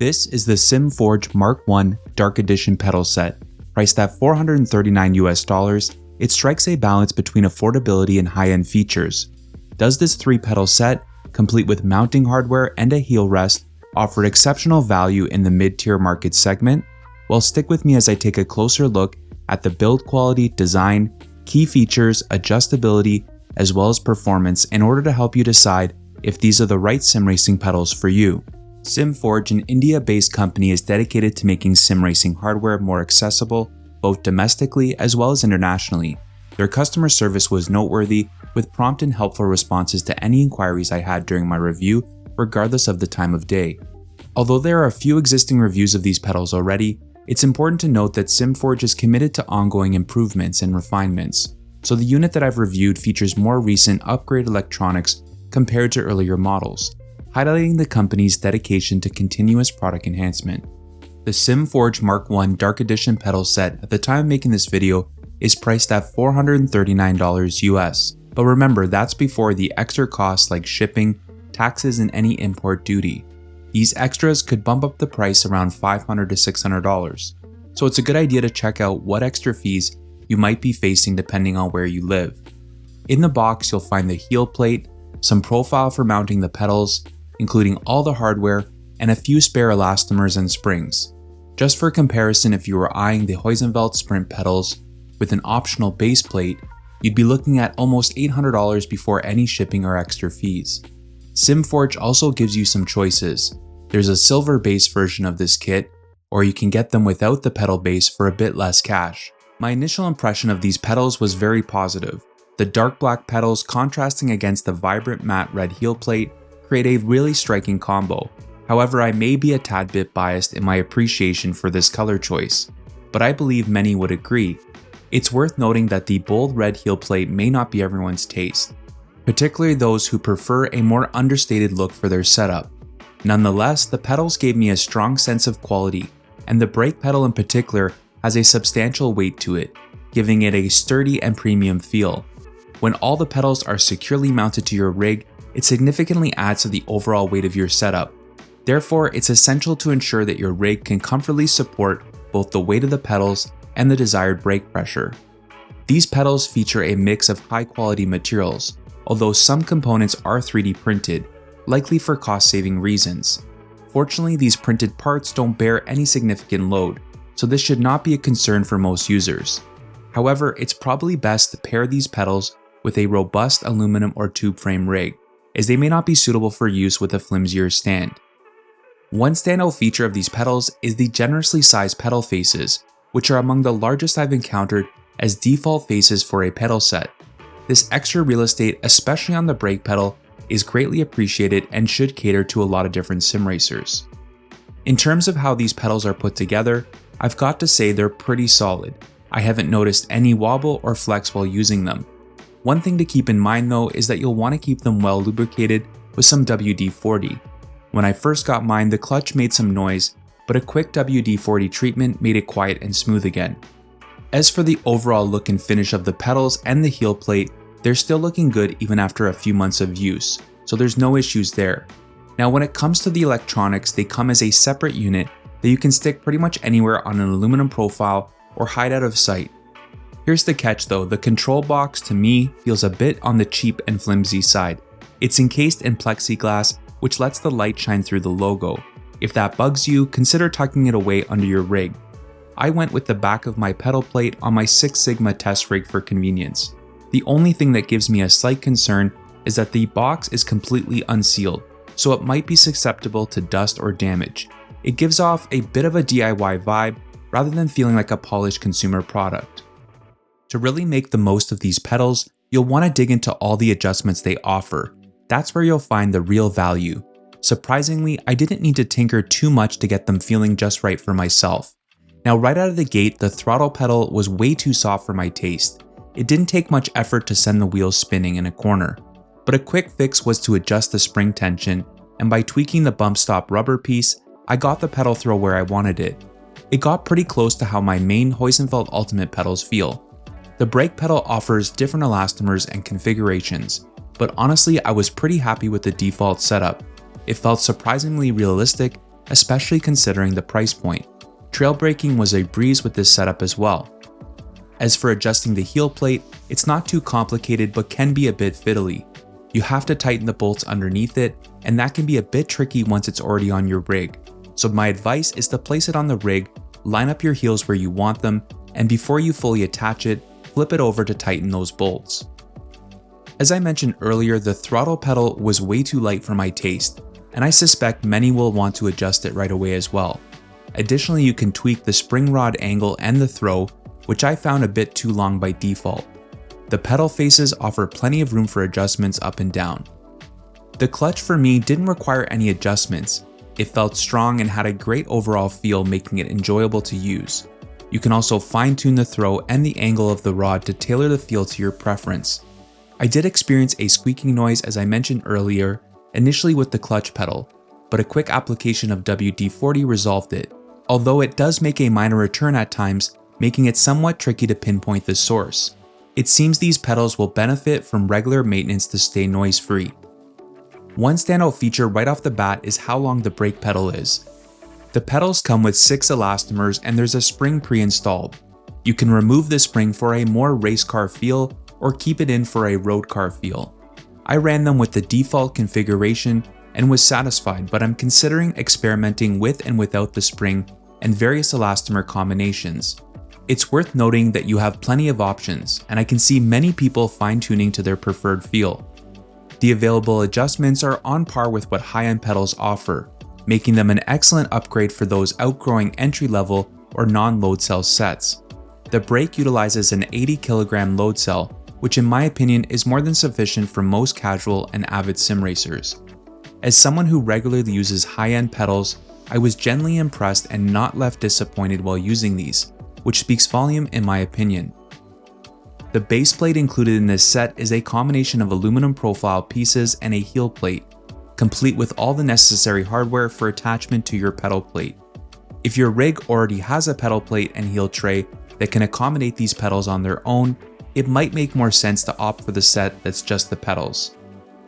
This is the Simforge Mrk-1 Dark Edition pedal set. Priced at $439 US, it strikes a balance between affordability and high-end features. Does this 3-pedal set, complete with mounting hardware and a heel rest, offer exceptional value in the mid-tier market segment? Well, stick with me as I take a closer look at the build quality, design, key features, adjustability, as well as performance in order to help you decide if these are the right sim racing pedals for you. Simforge, an India-based company, is dedicated to making sim racing hardware more accessible, both domestically as well as internationally. Their customer service was noteworthy, with prompt and helpful responses to any inquiries I had during my review, regardless of the time of day. Although there are a few existing reviews of these pedals already, it's important to note that Simforge is committed to ongoing improvements and refinements, so the unit that I've reviewed features more recent upgrade electronics compared to earlier models, highlighting the company's dedication to continuous product enhancement. The Simforge Mrk-1 Dark Edition pedal set at the time of making this video is priced at $439 US, but remember, that's before the extra costs like shipping, taxes, and any import duty. These extras could bump up the price around $500 to $600, so it's a good idea to check out what extra fees you might be facing depending on where you live. In the box, you'll find the heel plate, some profile for mounting the pedals, including all the hardware, and a few spare elastomers and springs. Just for comparison, if you were eyeing the Huizenveld Sprint pedals with an optional base plate, you'd be looking at almost $800 before any shipping or extra fees. Simforge also gives you some choices. There's a silver base version of this kit, or you can get them without the pedal base for a bit less cash. My initial impression of these pedals was very positive. The dark black pedals contrasting against the vibrant matte red heel plate create a really striking combo. However, I may be a tad bit biased in my appreciation for this color choice, but I believe many would agree. It's worth noting that the bold red heel plate may not be everyone's taste, particularly those who prefer a more understated look for their setup. Nonetheless, the pedals gave me a strong sense of quality, and the brake pedal in particular has a substantial weight to it, giving it a sturdy and premium feel. When all the pedals are securely mounted to your rig, it significantly adds to the overall weight of your setup. Therefore, it's essential to ensure that your rig can comfortably support both the weight of the pedals and the desired brake pressure. These pedals feature a mix of high-quality materials, although some components are 3D printed, likely for cost-saving reasons. Fortunately, these printed parts don't bear any significant load, so this should not be a concern for most users. However, it's probably best to pair these pedals with a robust aluminum or tube frame rig, as they may not be suitable for use with a flimsier stand. One standout feature of these pedals is the generously sized pedal faces, which are among the largest I've encountered as default faces for a pedal set. This extra real estate, especially on the brake pedal, is greatly appreciated and should cater to a lot of different sim racers. In terms of how these pedals are put together, I've got to say they're pretty solid. I haven't noticed any wobble or flex while using them. One thing to keep in mind though is that you'll want to keep them well lubricated with some WD-40. When I first got mine, the clutch made some noise, but a quick WD-40 treatment made it quiet and smooth again. As for the overall look and finish of the pedals and the heel plate, they're still looking good even after a few months of use, so there's no issues there. Now when it comes to the electronics, they come as a separate unit that you can stick pretty much anywhere on an aluminum profile or hide out of sight. Here's the catch though, the control box to me feels a bit on the cheap and flimsy side. It's encased in plexiglass, which lets the light shine through the logo. If that bugs you, consider tucking it away under your rig. I went with the back of my pedal plate on my 6 Sigma test rig for convenience. The only thing that gives me a slight concern is that the box is completely unsealed, so it might be susceptible to dust or damage. It gives off a bit of a DIY vibe rather than feeling like a polished consumer product. To really make the most of these pedals, you'll want to dig into all the adjustments they offer. That's where you'll find the real value. Surprisingly, I didn't need to tinker too much to get them feeling just right for myself. Now right out of the gate, the throttle pedal was way too soft for my taste. It didn't take much effort to send the wheels spinning in a corner. But a quick fix was to adjust the spring tension, and by tweaking the bump stop rubber piece, I got the pedal throw where I wanted it. It got pretty close to how my main Huizenveld Ultimate pedals feel. The brake pedal offers different elastomers and configurations, but honestly I was pretty happy with the default setup. It felt surprisingly realistic especially considering the price point. Trail braking was a breeze with this setup as well. As for adjusting the heel plate, it's not too complicated but can be a bit fiddly. You have to tighten the bolts underneath it, and that can be a bit tricky once it's already on your rig. So my advice is to place it on the rig, line up your heels where you want them, and before you fully attach it, flip it over to tighten those bolts. As I mentioned earlier, the throttle pedal was way too light for my taste, and I suspect many will want to adjust it right away as well. Additionally, you can tweak the spring rod angle and the throw, which I found a bit too long by default. The pedal faces offer plenty of room for adjustments up and down. The clutch for me didn't require any adjustments. It felt strong and had a great overall feel, making it enjoyable to use. You can also fine-tune the throw and the angle of the rod to tailor the feel to your preference. I did experience a squeaking noise as I mentioned earlier, initially with the clutch pedal, but a quick application of WD-40 resolved it, although it does make a minor return at times, making it somewhat tricky to pinpoint the source. It seems these pedals will benefit from regular maintenance to stay noise-free. One standout feature right off the bat is how long the brake pedal is. The pedals come with 6 elastomers and there's a spring pre-installed. You can remove the spring for a more race car feel or keep it in for a road car feel. I ran them with the default configuration and was satisfied, but I'm considering experimenting with and without the spring and various elastomer combinations. It's worth noting that you have plenty of options, and I can see many people fine-tuning to their preferred feel. The available adjustments are on par with what high-end pedals offer, making them an excellent upgrade for those outgrowing entry-level or non-load cell sets. The brake utilizes an 80 kg load cell, which in my opinion is more than sufficient for most casual and avid sim racers. As someone who regularly uses high-end pedals, I was genuinely impressed and not left disappointed while using these, which speaks volume in my opinion. The base plate included in this set is a combination of aluminum profile pieces and a heel plate, complete with all the necessary hardware for attachment to your pedal plate. If your rig already has a pedal plate and heel tray that can accommodate these pedals on their own, it might make more sense to opt for the set that's just the pedals.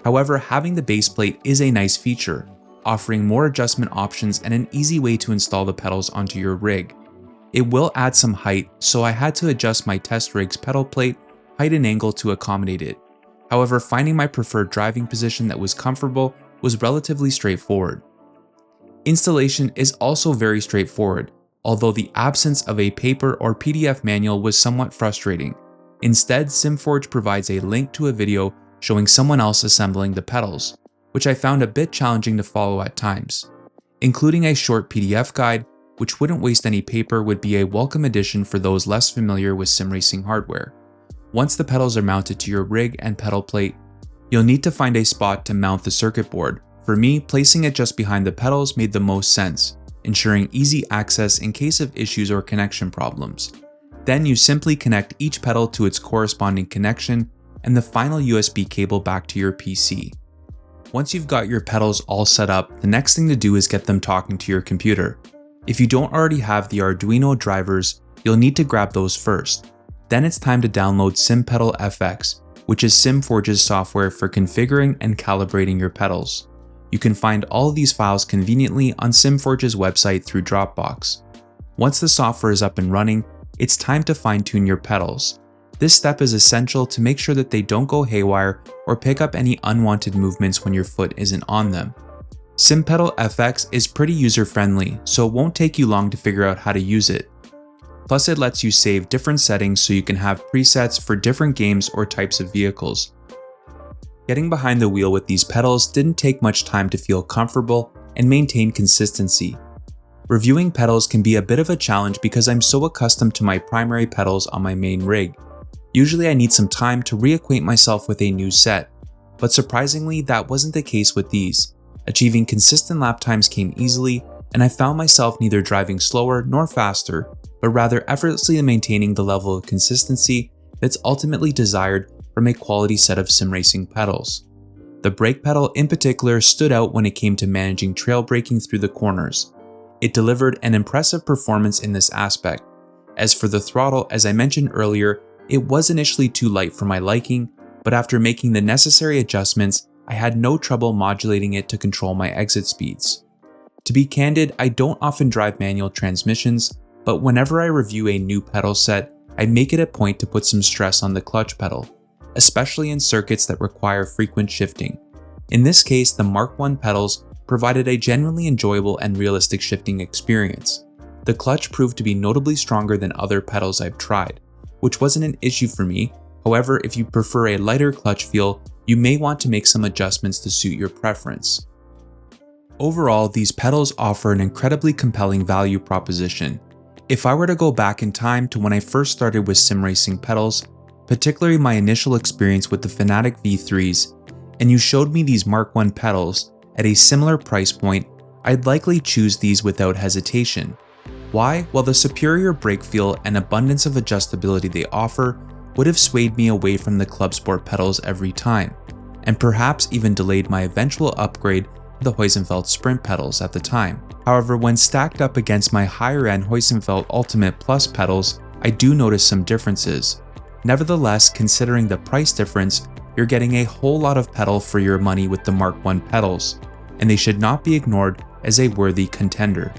However, having the base plate is a nice feature, offering more adjustment options and an easy way to install the pedals onto your rig. It will add some height, so I had to adjust my test rig's pedal plate, height and angle to accommodate it. However, finding my preferred driving position that was comfortable was relatively straightforward. Installation is also very straightforward, although the absence of a paper or PDF manual was somewhat frustrating. Instead, Simforge provides a link to a video showing someone else assembling the pedals, which I found a bit challenging to follow at times. Including a short PDF guide, which wouldn't waste any paper, would be a welcome addition for those less familiar with sim racing hardware. Once the pedals are mounted to your rig and pedal plate, you'll need to find a spot to mount the circuit board. For me, placing it just behind the pedals made the most sense, ensuring easy access in case of issues or connection problems. Then you simply connect each pedal to its corresponding connection and the final USB cable back to your PC. Once you've got your pedals all set up, the next thing to do is get them talking to your computer. If you don't already have the Arduino drivers, you'll need to grab those first. Then it's time to download SimPedal FX, which is Simforge's software for configuring and calibrating your pedals. You can find all of these files conveniently on Simforge's website through Dropbox. Once the software is up and running, it's time to fine-tune your pedals. This step is essential to make sure that they don't go haywire or pick up any unwanted movements when your foot isn't on them. SimPedal FX is pretty user-friendly, so it won't take you long to figure out how to use it. Plus, it lets you save different settings so you can have presets for different games or types of vehicles. Getting behind the wheel with these pedals didn't take much time to feel comfortable and maintain consistency. Reviewing pedals can be a bit of a challenge because I'm so accustomed to my primary pedals on my main rig. Usually I need some time to reacquaint myself with a new set, but surprisingly that wasn't the case with these. Achieving consistent lap times came easily, and I found myself neither driving slower nor faster, but rather effortlessly maintaining the level of consistency that's ultimately desired from a quality set of sim racing pedals. The brake pedal in particular stood out when it came to managing trail braking through the corners. It delivered an impressive performance in this aspect. As for the throttle, as I mentioned earlier, it was initially too light for my liking, but after making the necessary adjustments, I had no trouble modulating it to control my exit speeds. To be candid, I don't often drive manual transmissions, but whenever I review a new pedal set, I make it a point to put some stress on the clutch pedal, especially in circuits that require frequent shifting. In this case, the Mrk-1 pedals provided a genuinely enjoyable and realistic shifting experience. The clutch proved to be notably stronger than other pedals I've tried, which wasn't an issue for me. However, if you prefer a lighter clutch feel, you may want to make some adjustments to suit your preference. Overall, these pedals offer an incredibly compelling value proposition. If I were to go back in time to when I first started with sim racing pedals, particularly my initial experience with the Fanatec V3s, and you showed me these Mrk-1 pedals at a similar price point, I'd likely choose these without hesitation. Why? Well, the superior brake feel and abundance of adjustability they offer would have swayed me away from the Club Sport pedals every time, and perhaps even delayed my eventual upgrade to the Heusinkveld Sprint pedals at the time. However, when stacked up against my higher-end Heusinkveld Ultimate Plus pedals, I do notice some differences. Nevertheless, considering the price difference, you're getting a whole lot of pedal for your money with the Mrk-1 pedals, and they should not be ignored as a worthy contender.